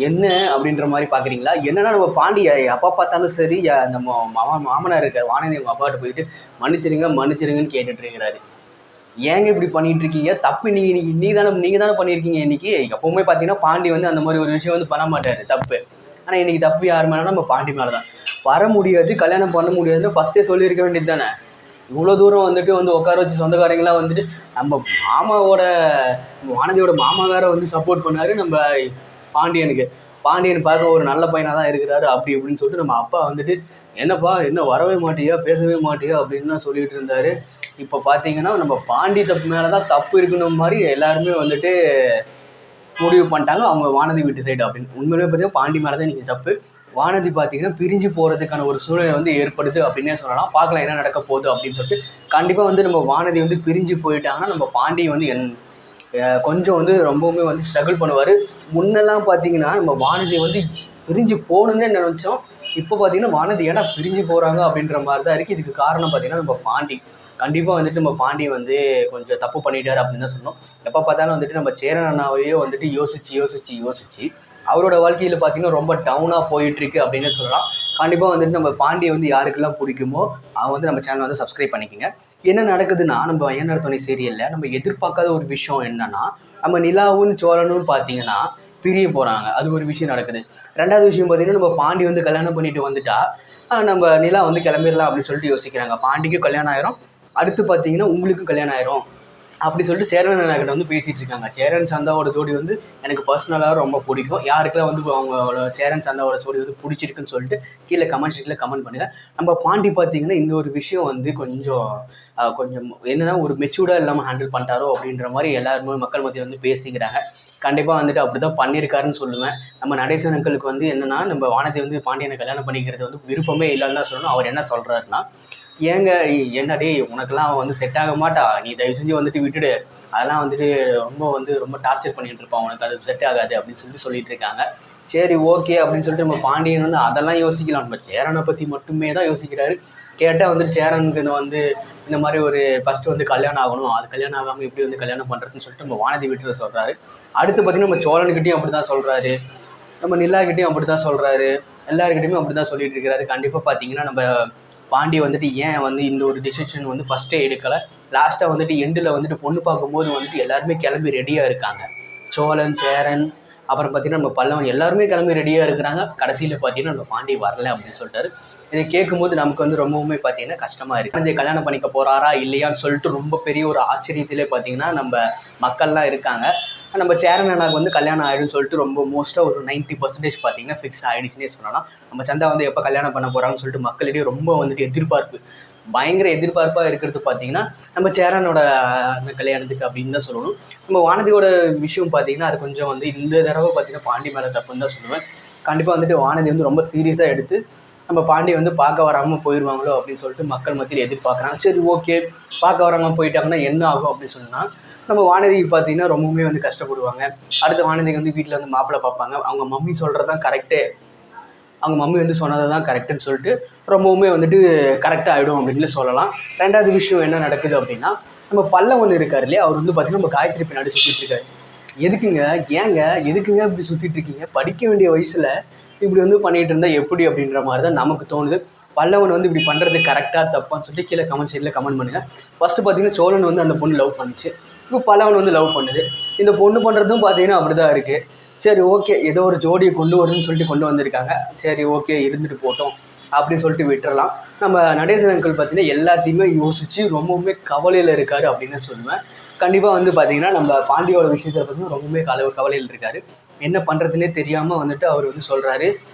என்ன அப்படின்ற மாதிரி பார்க்குறீங்களா? என்னன்னா நம்ம பாண்டிய எப்போ பார்த்தாலும் சரி நம்ம மாமனார் இருக்கார் வானதி அவங்க அப்பாட்ட போயிட்டு மன்னிச்சிருங்க மன்னிச்சிருங்கன்னு கேட்டுட்டு இருக்கிறாரு. ஏங்க இப்படி பண்ணிட்டு இருக்கீங்க? தப்பு நீங்கள் தானே பண்ணியிருக்கீங்க. இன்னைக்கு எப்பவுமே பார்த்தீங்கன்னா பாண்டி வந்து அந்த மாதிரி ஒரு விஷயம் வந்து பண்ண மாட்டார் தப்பு. ஆனால் இன்னைக்கு தப்பு யார் மேலே நம்ம பாண்டி மேலே தான். வர முடியாது, கல்யாணம் பண்ண முடியாதுன்னு ஃபஸ்ட்டே சொல்லியிருக்க வேண்டியது தானே. இவ்வளோ தூரம் வந்துட்டு வந்து உட்கார வச்சு சொந்தக்காரங்களாம் வந்துட்டு நம்ம மாமாவோட வானதியோட மாமா வேற வந்து சப்போர்ட் பண்ணாரு நம்ம பாண்டியனுக்கு. பாண்டியன் பார்க்க ஒரு நல்ல பையனாக தான் இருக்கிறாரு அப்படி இப்படின்னு சொல்லிட்டு நம்ம அப்பா வந்துட்டு என்னப்பா என்ன வரவே மாட்டியா பேசவே மாட்டியா அப்படின்னு தான் சொல்லிட்டு இருந்தாரு. இப்போ பார்த்தீங்கன்னா நம்ம பாண்டி தப்பு மேலே தான் தப்பு இருக்கணும் மாதிரி எல்லாருமே வந்துட்டு முடிவு பண்ணிட்டாங்க அவங்க வானதி வீட்டு சைடு அப்படின்னு. உண்மையிலே பார்த்தீங்கன்னா பாண்டி மேலே தான் இன்றைக்கி தப்பு. வானதி பார்த்தீங்கன்னா பிரிஞ்சு போகிறதுக்கான ஒரு சூழ்நிலை வந்து ஏற்படுது அப்படின்னே சொல்லலாம். பார்க்கலாம் என்ன நடக்க போகுது அப்படின்னு சொல்லிட்டு. கண்டிப்பாக வந்து நம்ம வானதி வந்து பிரிஞ்சு போயிட்டாங்கன்னா நம்ம பாண்டி வந்து கொஞ்சம் வந்து ரொம்பவுமே வந்து ஸ்ட்ரகிள் பண்ணுவார். முன்னெல்லாம் பார்த்தீங்கன்னா நம்ம வானதி வந்து பிரிஞ்சு போகணுன்னே நினச்சோம். இப்போ பார்த்தீங்கன்னா வானதி ஏன்னா பிரிஞ்சு போகிறாங்க அப்படின்ற மாதிரி தான் இருக்குது. இதுக்கு காரணம் பார்த்தீங்கன்னா நம்ம பாண்டி. கண்டிப்பாக வந்துட்டு நம்ம பாண்டி வந்து கொஞ்சம் தப்பு பண்ணிட்டார் அப்படின்னு தான் சொன்னோம். எப்போ பார்த்தாலும் வந்துட்டு நம்ம சேரன் அண்ணாவையே வந்துட்டு யோசிச்சு அவரோட வாழ்க்கையில் பார்த்தீங்கன்னா ரொம்ப டவுனாக போயிட்டுருக்கு அப்படின்னு சொல்லலாம். கண்டிப்பாக வந்துட்டு நம்ம பாண்டியை வந்து யாருக்கெல்லாம் பிடிக்குமோ அவங்க வந்து நம்ம சேனலை வந்து சப்ஸ்கிரைப் பண்ணிக்கோங்க. என்ன நடக்குதுன்னா நம்ம ஐயனார் துணை சீரியலில் நம்ம எதிர்பார்க்காத ஒரு விஷயம் என்னன்னா நம்ம நிலாவும் சோழனும் பார்த்தீங்கன்னா பிரிய போகிறாங்க. அது ஒரு விஷயம் நடக்குது. ரெண்டாவது விஷயம் பார்த்தீங்கன்னா நம்ம பாண்டி வந்து கல்யாணம் பண்ணிட்டு வந்துட்டா நம்ம நிலா வந்து கிளம்பிடலாம் அப்படின்னு சொல்லிட்டு யோசிக்கிறாங்க. பாண்டிக்கும் கல்யாணம் ஆயிரும், அடுத்து பார்த்தீங்கன்னா உங்களுக்கும் கல்யாணம் ஆயிரும் அப்படி சொல்லிட்டு சேரன் அண்ணாக்கிட்ட வந்து பேசிகிட்டு இருக்காங்க. சேரன் சந்தாவோட ஜோடி வந்து எனக்கு பர்சனலாக ரொம்ப பிடிக்கும். யாருக்கெல்லாம் வந்து அவங்களோட சேரன் சந்தாவோட ஜோடி வந்து பிடிச்சிருக்குன்னு சொல்லிட்டு கீழே கமெண்ட் ஷீட்டில் கமெண்ட் பண்ணுங்கள். நம்ம பாண்டி பார்த்தீங்கன்னா இந்த ஒரு விஷயம் வந்து கொஞ்சம் என்னென்னா ஒரு மெச்சூர்டாக இல்லாமல் ஹேண்டில் பண்ணிட்டாரோ அப்படின்ற மாதிரி எல்லாருமே மக்கள் மத்தியில் வந்து பேசிக்கிறாங்க. கண்டிப்பாக வந்துட்டு அப்படி தான் பண்ணியிருக்காருன்னு சொல்லுவேன். நம்ம நடேசன் அங்கிளுக்கு வந்து என்னென்னா நம்ம வானத்தை வந்து பாண்டியனை கல்யாணம் பண்ணிக்கிறது வந்து விருப்பமே இல்லைன்னு தான் சொல்லணும். அவர் என்ன சொல்கிறாருன்னா ஏங்க என்னடே உனக்கெல்லாம் அவன் வந்து செட் ஆக மாட்டா, நீ தயவு செஞ்சு வந்துட்டு விட்டுடு, அதெல்லாம் வந்துட்டு ரொம்ப டார்ச்சர் பண்ணிகிட்டு இருப்பான், உனக்கு அது செட் ஆகாது அப்படின்னு சொல்லிட்டு இருக்காங்க. சரி ஓகே அப்படின்னு சொல்லிட்டு நம்ம பாண்டியன் வந்து அதெல்லாம் யோசிக்கலாம். நம்ம சேரனை பற்றி மட்டுமே தான் யோசிக்கிறாரு. கேட்டால் வந்துட்டு சேரனுக்கு வந்து இந்த மாதிரி ஒரு ஃபஸ்ட்டு வந்து கல்யாணம் ஆகணும், அது கல்யாணம் ஆகாமல் எப்படி வந்து கல்யாணம் பண்ணுறதுன்னு சொல்லிட்டு நம்ம வானதி விட்டுற சொல்கிறாரு. அடுத்து பார்த்திங்கன்னா நம்ம சோழனுக்கிட்டையும் அப்படி தான் சொல்கிறாரு, நம்ம நிலாக்கிட்டையும் அப்படி தான் சொல்கிறாரு, எல்லாருக்கிட்டையுமே அப்படி தான் சொல்லிட்டு இருக்கிறாரு. கண்டிப்பாக பார்த்தீங்கன்னா நம்ம பாண்டி வந்துட்டு ஏன் வந்து இந்த ஒரு டிசிஷன் வந்து ஃபஸ்ட்டே எடுக்கலை, லாஸ்ட்டாக வந்துட்டு எண்டில் வந்துட்டு பொண்ணு பார்க்கும்போது வந்துட்டு எல்லாருமே கிளம்பி ரெடியாக இருக்காங்க. சோழன் சேரன் அப்புறம் பார்த்தீங்கன்னா நம்ம பல்லவன் எல்லாருமே கிளம்பி ரெடியாக இருக்கிறாங்க. கடைசியில் பார்த்தீங்கன்னா நம்ம பாண்டி வரல அப்படின்னு சொல்லிட்டாரு. இதை கேட்கும்போது நமக்கு வந்து ரொம்பவுமே பார்த்தீங்கன்னா கஷ்டமாக இருக்குது. அந்த கல்யாணம் பண்ணிக்க போகிறாரா இல்லையான்னு சொல்லிட்டு ரொம்ப பெரிய ஒரு ஆச்சரியத்திலே பார்த்தீங்கன்னா நம்ம மக்கள்லாம் இருக்காங்க. நம்ம சேரன் அண்ணாக்கு வந்து கல்யாணம் ஆகிடும்னு சொல்லிட்டு ரொம்ப மோஸ்ட்டாக ஒரு 90% பார்த்தீங்கன்னா ஃபிக்ஸ் ஆகிடுச்சுன்னே சொல்லலாம். நம்ம சந்தா வந்து எப்போ கல்யாணம் பண்ண போகிறாங்கன்னு சொல்லிட்டு மக்களிடையே ரொம்ப வந்துட்டு எதிர்பார்ப்பு, பயங்கர எதிர்பார்ப்பாக இருக்கிறது பார்த்தீங்கன்னா நம்ம சேரனோட அந்த கல்யாணத்துக்கு அப்படின்னு தான் சொல்லணும். நம்ம வானதியோட விஷயம் பார்த்தீங்கன்னா அது கொஞ்சம் வந்து இந்த தடவை பார்த்தீங்கன்னா பாண்டி மேலே தப்புன்னு தான் சொல்லுவேன். கண்டிப்பாக வந்துட்டு வானதி வந்து ரொம்ப சீரியஸாக எடுத்து நம்ம பாண்டியை வந்து பார்க்க வராமல் போயிடுவாங்களோ அப்படின்னு சொல்லிட்டு மக்கள் மத்தியில் எதிர்பார்க்குறாங்க. சரி ஓகே, பார்க்க வராமல் போயிட்டாங்கன்னா என்ன ஆகும் அப்படின்னு சொன்னால் நம்ம வானதிக்கு பார்த்தீங்கன்னா ரொம்பவுமே வந்து கஷ்டப்படுவாங்க. அடுத்த வானதிக்கு வந்து வீட்டில் வந்து மாப்பிள்ளை பார்ப்பாங்க. அவங்க மம்மி சொல்கிறது தான் கரெக்டு, அவங்க மம்மி வந்து சொன்னது தான் கரெக்டுன்னு சொல்லிட்டு ரொம்பவுமே வந்துட்டு கரெக்டாக ஆகிடும் அப்படின்னு சொல்லலாம். ரெண்டாவது விஷயம் என்ன நடக்குது அப்படின்னா நம்ம பல்லவன் இருக்கார் இல்லையா, அவர் வந்து பார்த்திங்கன்னா நம்ம காயத்ரி பின்னாடி சுற்றிட்டு இருக்காரு. எதுக்குங்க எதுக்குங்க இப்படி சுற்றிட்டு இருக்கீங்க, படிக்க வேண்டிய வயசில் இப்படி வந்து பண்ணிகிட்டு இருந்தால் எப்படி அப்படின்ற மாதிரி தான் நமக்கு தோணுது. பல்லவன் வந்து இப்படி பண்ணுறது கரெக்டாக தப்பான்னு சொல்லிட்டு கீழே கமெண்ட் சைடில் கமெண்ட் பண்ணுங்கள். ஃபஸ்ட்டு பார்த்தீங்கன்னா சோழன் வந்து அந்த பொண்ணு லவ் பண்ணிச்சு, இப்போ பல்லவன் வந்து லவ் பண்ணுது. இந்த பொண்ணு பண்ணுறதும் பார்த்தீங்கன்னா அப்படி தான் இருக்குது. சரி ஓகே, ஏதோ ஒரு ஜோடியை கொண்டு வரணும்னு சொல்லிட்டு கொண்டு வந்திருக்காங்க. சரி ஓகே, இருந்துட்டு போட்டோம் அப்படின்னு சொல்லிட்டு விட்டுறலாம். நம்ம நடேசன் அங்கிள் பார்த்தீங்கன்னா எல்லாத்தையுமே யோசித்து ரொம்பவுமே கவலையில் இருக்கார் அப்படின்னு சொல்லுவேன். கண்டிப்பாக வந்து பார்த்தீங்கன்னா நம்ம பாண்டியோட விஷயத்தில் பார்த்தீங்கன்னா ரொம்பவுமே கவலையில் இருக்கார். என்ன பண்ணுறதுனே தெரியாமல் வந்துட்டு அவர் வந்து சொல்கிறாரு,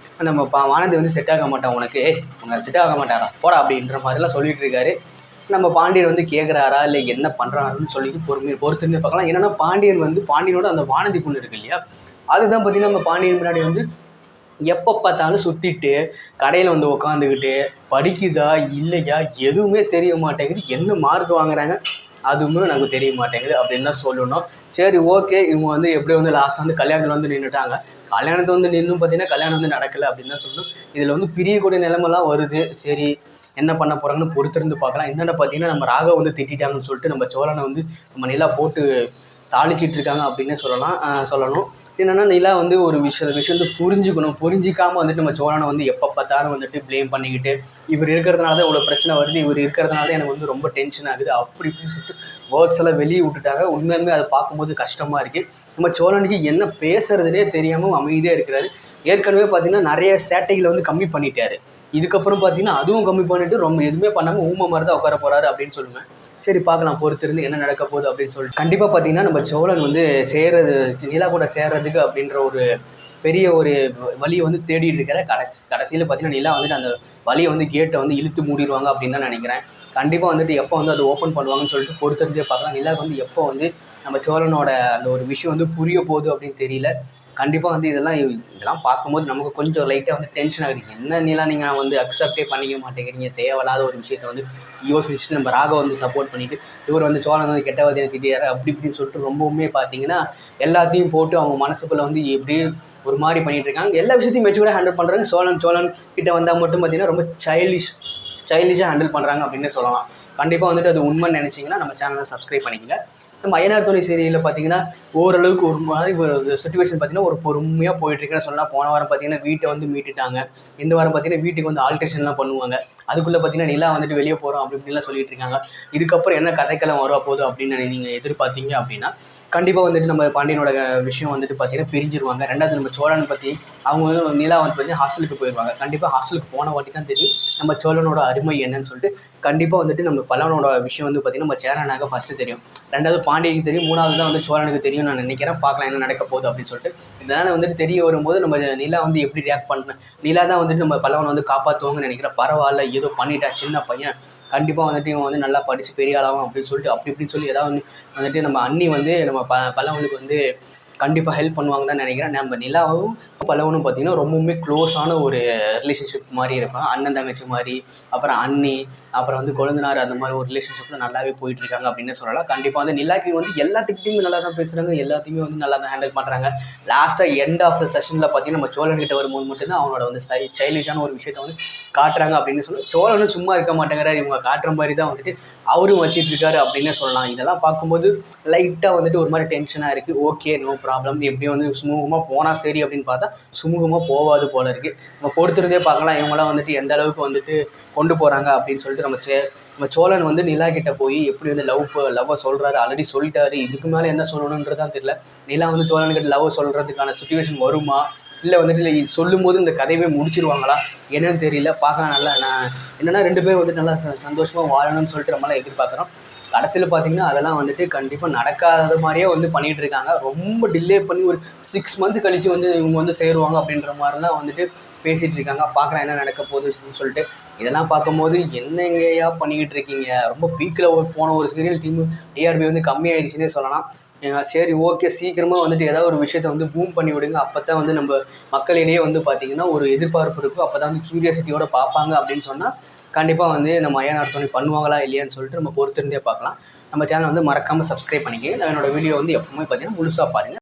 நம்ம வானதி வந்து செட் ஆக மாட்டான் உனக்கு செட் ஆக மாட்டாரா போடா அப்படின்ற மாதிரிலாம் சொல்லிட்டு இருக்காரு. நம்ம பாண்டியன் வந்து கேட்குறாரா இல்லை என்ன பண்ணுறாருன்னு சொல்லிட்டு பொறுத்துன்னு பார்க்கலாம். என்னென்னா பாண்டியனோட அந்த வானதி பொண்ணு இருக்கு இல்லையா, அதுதான் பார்த்தீங்கன்னா நம்ம பாண்டியன் முன்னாடி வந்து எப்போ பார்த்தாலும் சுற்றிட்டு கடையில் வந்து உட்காந்துக்கிட்டு படிக்குதா இல்லையா எதுவுமே தெரிய மாட்டேங்குது, என்ன மார்க் வாங்குறாங்க அதுவுமே எனக்கு தெரிய மாட்டேங்குது அப்படின்னு தான் சொல்லணும். சரி ஓகே, இவங்க வந்து எப்படியோ வந்து லாஸ்ட்டாக வந்து கல்யாணத்தில் வந்து நின்றுட்டாங்க. கல்யாணத்தை வந்து நின்றும் பார்த்தீங்கன்னா கல்யாணம் வந்து நடக்கலை அப்படின்னு தான் சொல்லணும். இதில் வந்து பிரியக்கூடிய நிலைமெல்லாம் வருது. சரி என்ன பண்ண போகிறாங்கன்னு பொறுத்திருந்து பார்க்கலாம். என்னென்ன பார்த்தீங்கன்னா நம்ம ராகவ வந்து திட்டாங்கன்னு சொல்லிட்டு நம்ம சோழனை வந்து நம்ம நிலா போட்டு தாளிச்சிட்டு இருக்காங்க அப்படின்னு சொல்லணும். என்னென்னா நிலா வந்து ஒரு விஷயத்தை புரிஞ்சுக்கணும். புரிஞ்சிக்காமல் வந்துட்டு நம்ம சோழனை வந்து எப்போ பார்த்தாலும் வந்துட்டு ப்ளேம் பண்ணிக்கிட்டு இவர் இருக்கிறதுனால தான் இவ்வளோ பிரச்சனை வருது, இவர் இருக்கிறதுனால தான் எனக்கு வந்து ரொம்ப டென்ஷன் ஆகுது அப்படி இப்படின்னு சொல்லிட்டு வேர்ட்ஸ் எல்லாம் வெளியே விட்டுட்டாங்க. உண்மையுமே அதை பார்க்கும்போது கஷ்டமாக இருக்குது. நம்ம சோழனுக்கு என்ன பேசுறதுனே தெரியாமல் அமைதியாக இருக்கிறாரு. ஏற்கனவே பார்த்தீங்கன்னா நிறைய சேட்டைகளை வந்து கம்மி பண்ணிட்டாரு. இதுக்கப்புறம் பார்த்தீங்கன்னா அதுவும் கம்மி பண்ணிட்டு ரொம்ப எதுவுமே பண்ணாமல் ஊமை மாதிரி தான் உட்கார போகிறாரு அப்படின்னு சொல்லுவேன். சரி பார்க்கலாம், பொறுத்திருந்து என்ன நடக்க போகுது அப்படின்னு சொல்லிட்டு. கண்டிப்பாக பார்த்தீங்கன்னா நம்ம சோழன் வந்து நிலா கூட சேர்றதுக்கு அப்படின்ற ஒரு பெரிய ஒரு வழியை வந்து தேடிட்டு இருக்கிற கடைசியில் பார்த்தீங்கன்னா நிலா வந்துட்டு அந்த வழியை வந்து கேட்டை வந்து இழுத்து மூடிடுவாங்க அப்படின்னு தான் நினைக்கிறேன். கண்டிப்பாக வந்துட்டு எப்போ வந்து அது ஓப்பன் பண்ணுவாங்கன்னு சொல்லிட்டு பொறுத்திருந்தே பார்க்கலாம். நிலாவுக்கு வந்து எப்போ வந்து நம்ம சோழனோட அந்த ஒரு விஷயம் வந்து புரிய போகுது அப்படின்னு தெரியல. கண்டிப்பாக வந்து இதெல்லாம் பார்க்கும்போது நமக்கு கொஞ்சம் லைட்டாக வந்து டென்ஷன் ஆகுது. என்ன நிலா நீங்கள் வந்து அக்செப்டே பண்ணிக்க மாட்டேங்கிறீங்க, தேவையில்லாத ஒரு விஷயத்தை வந்து யோசிச்சுட்டு நம்ம ராக வந்து சப்போர்ட் பண்ணிவிட்டு இவர் வந்து சோழன் வந்து கெட்டவதையை திட்டியாரு அப்படி இப்படின்னு சொல்லிட்டு ரொம்பவுமே பார்த்தீங்கன்னா எல்லாத்தையும் போட்டு அவங்க மனசுக்குள்ளே வந்து எப்படியே ஒரு மாதிரி பண்ணிகிட்டு இருக்காங்க. எல்லா விஷயத்தையும் மெச்சூர்டாக ஹேண்டில் பண்ணுறாங்க. சோழன் கிட்ட வந்தால் மட்டும் பார்த்தீங்கன்னா ரொம்ப சைல்டிஷாக ஹேண்டில் பண்ணுறாங்க அப்படின்னு சொல்லலாம். கண்டிப்பாக வந்துட்டு அது உண்மைன்னு நினச்சிங்கன்னா நம்ம சேனலை சப்ஸ்கிரைப் பண்ணிக்கங்க. நம்ம ஐயனார் துணை சீரியலில் பார்த்தீங்கன்னா ஓரளவுக்கு ஒரு மாதிரி ஒரு சிச்சுவேஷன் பார்த்தீங்கன்னா ஒரு பொறுமையாக போயிட்டுருக்குன்னு சொல்லலாம். போன வாரம் பார்த்தீங்கன்னா வீட்டை வந்து மீட்டுட்டாங்க. இந்த வாரம் பார்த்தீங்கன்னா வீட்டுக்கு வந்து ஆல்ட்ரேஷன்லாம் பண்ணுவாங்க. அதுக்குள்ளே பார்த்தீங்கன்னா நிலா வந்துட்டு வெளியே போகிறோம் அப்படி இப்படின்லாம் சொல்லிட்டு இருக்காங்க. இதுக்கப்புறம் என்ன கதைக்கெல்லாம் வர போகுது அப்படின்னு நீங்கள் எதிர்பார்த்தீங்க அப்படின்னா கண்டிப்பாக வந்துட்டு நம்ம பாண்டியனோட விஷயம் வந்துட்டு பார்த்தீங்கன்னா பிரிஞ்சிருவாங்க. ரெண்டாவது நம்ம சோழனை பற்றி அவங்க வந்து நிலா வந்து பார்த்தீங்கன்னா ஹாஸ்டலுக்கு போயிடுவாங்க. கண்டிப்பாக ஹாஸ்டலுக்கு போன வாட்டி தான் தெரியும் நம்ம சோழனோட அருமை என்னன்னு சொல்லிட்டு. கண்டிப்பாக வந்துட்டு நம்ம பல்லவனோட விஷயம் வந்து பார்த்தீங்கன்னா நம்ம சேரனாக ஃபஸ்ட்டு தெரியும், ரெண்டாவது பாண்டியனுக்கு தெரியும், மூணாவது தான் வந்து சோழனுக்கு தெரியும் நான் நினைக்கிறேன். பார்க்கலாம் என்ன நடக்க போகுது அப்படின்னு சொல்லிட்டு. இதனால் வந்துட்டு தெரிய வரும்போது நம்ம நிலா வந்து எப்படி ரியாக்ட் பண்ணேன், நிலா தான் வந்துட்டு நம்ம பல்லவனை வந்து காப்பாற்றுவாங்கன்னு நினைக்கிறேன். பரவாயில்ல ஏதோ பண்ணிட்டா சின்ன பையன், கண்டிப்பாக வந்துட்டு இவன் வந்து நல்லா படித்து பெரிய ஆளாகும் அப்படின்னு சொல்லிட்டு அப்படி இப்படின்னு சொல்லி ஏதாவது வந்துட்டு நம்ம அண்ணி வந்து நம்ம பல்லவனுக்கு வந்து கண்டிப்பாக ஹெல்ப் பண்ணுவாங்க தான் நினைக்கிறேன். நம்ம நிலாவும் பல்லவனும் பார்த்திங்கன்னா ரொம்பவுமே க்ளோஸான ஒரு ரிலேஷன்ஷிப் மாதிரி இருக்கும். அண்ணன் தங்கச்சி மாதிரி, அப்புறம் அண்ணி, அப்புறம் வந்து கொழுந்தனார், அந்த மாதிரி ஒரு ரிலேஷன்ஷிப்பில் நல்லாவே போயிட்டுருக்காங்க அப்படின்னு சொல்லலாம். கண்டிப்பாக வந்து நிலாக்கு வந்து எல்லாத்துக்கிட்டையுமே நல்லா தான் பேசுகிறாங்க, எல்லாத்தையுமே வந்து நல்லா தான் ஹேண்டில் பண்ணுறாங்க. லாஸ்ட்டாக எண்ட் ஆஃப் த செஷனில் பார்த்தீங்கன்னா நம்ம சோழன்கிட்ட வரும்போது மட்டும்தான் அவனோட வந்து ஸ்டைலிஷான ஒரு விஷயத்த வந்து காட்டுறாங்க அப்படின்னு சொல்லி. சோழனும் சும்மா இருக்க மாட்டேங்கிறார், இவங்க காட்டுற மாதிரி தான் வந்துட்டு அவரும் வச்சிட்ருக்காரு அப்படின்னே சொல்லலாம். இதெல்லாம் பார்க்கும்போது லைட்டாக வந்துட்டு ஒரு மாதிரி டென்ஷனாக இருக்குது. ஓகே, நோ ப்ராப்ளம், எப்படியும் வந்து சுமூகமாக போனால் சரி அப்படின்னு பார்த்தா சுமூகமாக போகாது போல இருக்குது. நம்ம பொறுத்திருந்தே பார்க்கலாம் இவங்களாம் வந்துட்டு எந்த அளவுக்கு வந்துட்டு கொண்டு போகிறாங்க அப்படின்னு சொல்லிட்டு. நம்ம சோழன் வந்து நிலா கிட்ட போய் எப்படி வந்து லவ்வை சொல்கிறாரு, ஆல்ரெடி சொல்லிட்டாரு, இதுக்கு மேலே என்ன சொல்லணுன்றதான் தெரியல. நிலா வந்து சோழன்கிட்ட லவ் சொல்கிறதுக்கான சுச்சுவேஷன் வருமா, இல்லை வந்துட்டு இல்லை சொல்லும்போது இந்த கதையவே முடிச்சிருவாங்களா என்னன்னு தெரியல. பார்க்கலாம். நல்லா நான் என்னென்னா 2 பேர் வந்துட்டு நல்லா சந்தோஷமாக வாழணும்னு சொல்லிட்டு நம்மளாம் எதிர்பார்க்குறோம். கடைசியில் பார்த்தீங்கன்னா அதெல்லாம் வந்துட்டு கண்டிப்பாக நடக்காத மாதிரியே வந்து பண்ணிகிட்டு இருக்காங்க. ரொம்ப டிலே பண்ணி ஒரு 6 மந்த் கழித்து வந்து இவங்க வந்து சேருவாங்க அப்படின்ற மாதிரிலாம் வந்துட்டு பேசிகிட்டு இருக்காங்க. பார்க்கலாம் என்ன நடக்க போகுதுன்னு சொல்லிட்டு. இதெல்லாம் பார்க்கும்போது என்னங்கயா பண்ணிக்கிட்டு இருக்கீங்க, ரொம்ப பீக்கில் போன ஒரு சீரியல் டீம் டிஆர்பி வந்து கம்மியாயிடுச்சுன்னே சொல்லலாம். சரி ஓகே, சீக்கிரமாக வந்துட்டு ஏதாவது ஒரு விஷயத்தை வந்து பூம் பண்ணி விடுங்க. அப்போ தான் வந்து நம்ம மக்களிடையே வந்து பார்த்திங்கன்னா ஒரு எதிர்பார்ப்பு இருக்கும். அப்போ தான் வந்து க்யூரியாசிட்டியோடு பார்ப்பாங்க அப்படின்னு சொன்னால் கண்டிப்பாக வந்து நம்ம ஐயனார் துணை பண்ணுவாங்களா இல்லையான்னு சொல்லிட்டு நம்ம பொறுத்திருந்தே பார்க்கலாம். நம்ம சேனல் வந்து மறக்காமல் சப்ஸ்கிரைப் பண்ணிக்கங்க. என்னோடய வீடியோ வந்து எப்பவுமே பார்த்தீங்கன்னா முழுசாக பாருங்கள்.